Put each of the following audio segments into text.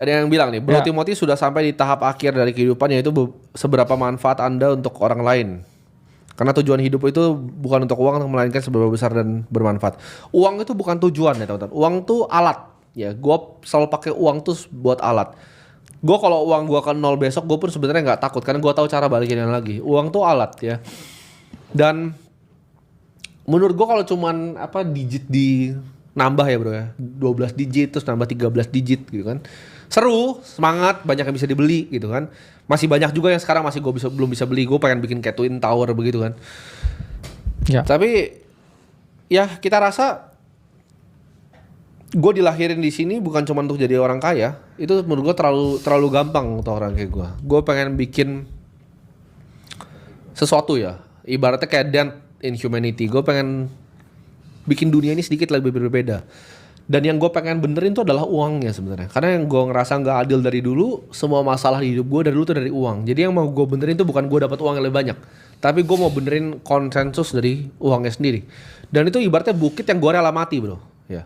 Ada yang bilang nih, Bro Ya. Timothy sudah sampai di tahap akhir dari kehidupan, yaitu seberapa manfaat Anda untuk orang lain. Karena tujuan hidup itu bukan untuk uang, melainkan seberapa besar dan bermanfaat. Uang itu bukan tujuan ya teman-teman. Uang tuh alat. Ya, gue selalu pakai uang tuh buat alat. Gue kalau uang gue akan nol besok, gue pun sebenarnya nggak takut karena gue tahu cara balikinnya lagi. Uang tuh alat ya. Dan menurut gue kalau cuman digit di nambah ya bro ya, 12 digit terus nambah 13 digit gitu kan, seru, semangat, banyak yang bisa dibeli gitu kan. Masih banyak juga yang sekarang masih belum bisa beli. Gue pengen bikin kayak Twin Tower begitu kan. Ya. Tapi ya kita rasa gue dilahirin di sini bukan cuma untuk jadi orang kaya. Itu menurut gue terlalu gampang untuk orang kayak gue. Gue pengen bikin sesuatu ya, ibaratnya kayak dent in humanity. Gue pengen bikin dunia ini sedikit lebih berbeda. Dan yang gue pengen benerin tuh adalah uangnya sebenarnya. Karena yang gue ngerasa nggak adil dari dulu, semua masalah di hidup gue dari dulu tuh dari uang. Jadi yang mau gue benerin tuh bukan gue dapat uang yang lebih banyak, tapi gue mau benerin konsensus dari uangnya sendiri. Dan itu ibaratnya bukit yang gue rela mati bro. Ya.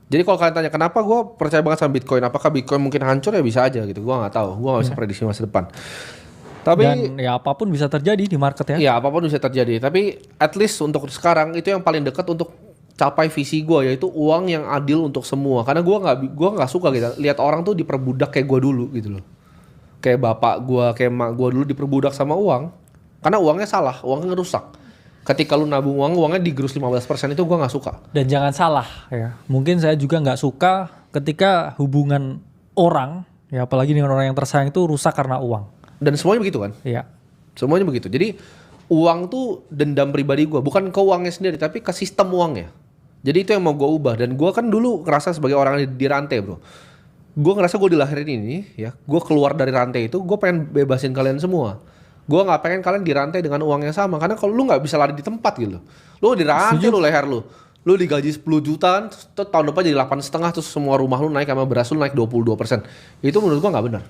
Jadi kalau kalian tanya kenapa gue percaya banget sama Bitcoin, apakah Bitcoin mungkin hancur, ya bisa aja gitu. Gue nggak tahu, gue nggak bisa prediksi masa depan. Tapi Dan ya apapun bisa terjadi di market ya. ya apapun bisa terjadi. Tapi at least untuk sekarang itu yang paling dekat untuk capai visi gue, yaitu uang yang adil untuk semua. Karena gue nggak suka gitu lihat orang tuh diperbudak kayak gue dulu gitu loh. Kayak bapak gue, kayak mak gue dulu diperbudak sama uang. Karena uangnya salah, uangnya ngerusak. Ketika lu nabung uangnya digerus 15%, itu gue nggak suka. Dan jangan salah ya. Mungkin saya juga nggak suka ketika hubungan orang ya, apalagi dengan orang yang tersayang itu rusak karena uang. Dan semuanya begitu kan? Iya. Semuanya begitu. Jadi uang tuh dendam pribadi gue, bukan ke uangnya sendiri, tapi ke sistem uangnya. Jadi itu yang mau gue ubah. Dan gue kan dulu ngerasa sebagai orang yang dirantai bro. Gue ngerasa gue dilahirin ini ya, gue keluar dari rantai itu, gue pengen bebasin kalian semua. Gue nggak pengen kalian dirantai dengan uang yang sama. Karena kalau lu nggak bisa lari di tempat gitu. Lu dirantai lu leher lu. Lu digaji 10 jutaan, terus tahun depan jadi 8,5, terus semua rumah lu naik sama beras lu naik 22%. Itu menurut gue nggak benar.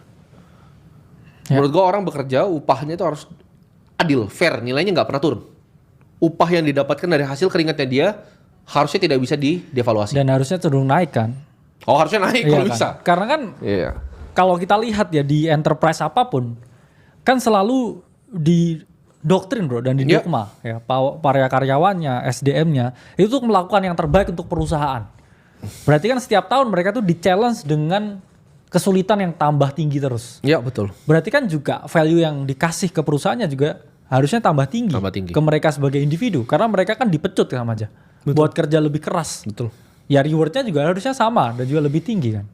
Ya. Menurut gue orang bekerja upahnya itu harus adil, fair, nilainya nggak pernah turun. Upah yang didapatkan dari hasil keringatnya dia harusnya tidak bisa didevaluasi. Dan harusnya cenderung naik kan. Oh harusnya naik kalau Iya bisa. kan? Karena kan kalau kita lihat ya di enterprise apapun kan selalu di doktrin bro dan di dogma ya, para karyawannya, SDM-nya itu tuh melakukan yang terbaik untuk perusahaan. Berarti kan setiap tahun mereka tuh di-challenge dengan kesulitan yang tambah tinggi terus. Iya betul. Berarti kan juga value yang dikasih ke perusahaannya juga harusnya tambah tinggi ke mereka sebagai individu. Karena mereka kan dipecut sama aja. Betul. Buat kerja lebih keras. Betul. Ya rewardnya juga harusnya sama dan juga lebih tinggi kan.